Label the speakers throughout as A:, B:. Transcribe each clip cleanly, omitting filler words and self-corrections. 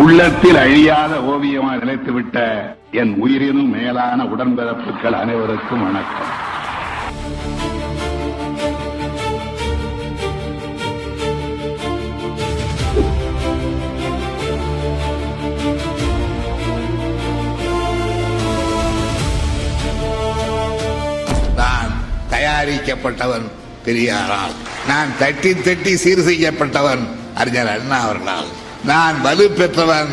A: உள்ளத்தில் அழியாத ஓவியமாக நிலைத்துவிட்ட என் உயிரினும் மேலான உடன்பிறப்புகள் அனைவருக்கும் வணக்கம்.
B: நான் தயாரிக்கப்பட்டவன் பெரியாரால், நான் தட்டி தட்டி சீர் செய்யப்பட்டவன் அறிஞர் அண்ணா அவர்களால், நான் வலு பெற்றவன்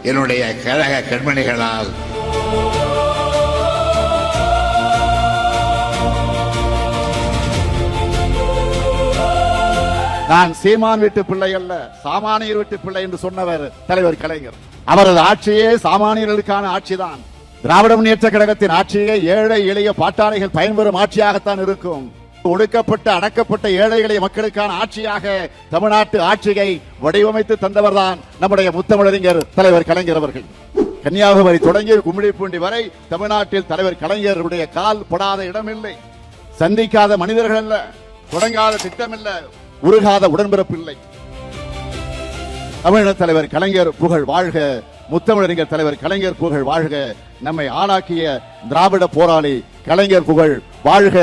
B: என்னுடைய கழக கண்மணிகளால்.
C: நான் சீமான் வீட்டு பிள்ளை அல்ல, சாமானியர் வீட்டு பிள்ளை என்று சொன்னவர் தலைவர் கலைஞர். அவரது ஆட்சியே சாமானியர்களுக்கான ஆட்சிதான். திராவிட முன்னேற்ற கழகத்தின் ஆட்சியே ஏழை எளிய பாட்டாளிகள் பயன்பெறும் ஆட்சியாகத்தான் இருக்கும். ஒடுக்கப்பட்ட அடக்கப்பட்ட ஏழை எளிய மக்களுக்கான ஆட்சியாக தமிழ்நாட்டு ஆட்சியை வடிவமைத்து தந்தவர்தான் நம்முடைய முத்தமிழறிஞர் தலைவர் கலைஞர் அவர்கள். கன்னியாகுமரி தொடங்கி கும்மிடிப்பூண்டி வரை தமிழ்நாட்டில் தலைவர் கலைஞருடைய கால் படாத இடமில்லை. சந்திக்காத மனிதர்கள் அல்ல, தொடங்காத திட்டமில்லை, உருகாத உடன்பிறப்பு இல்லை. தமிழர் தலைவர் கலைஞர் புகழ் வாழ்க, முத்தமிழறிஞர் தலைவர் கலைஞர் புகழ் வாழ்க, நம்மை ஆளாக்கிய திராவிட போராளி கலைஞர் புகழ் வாழ்க.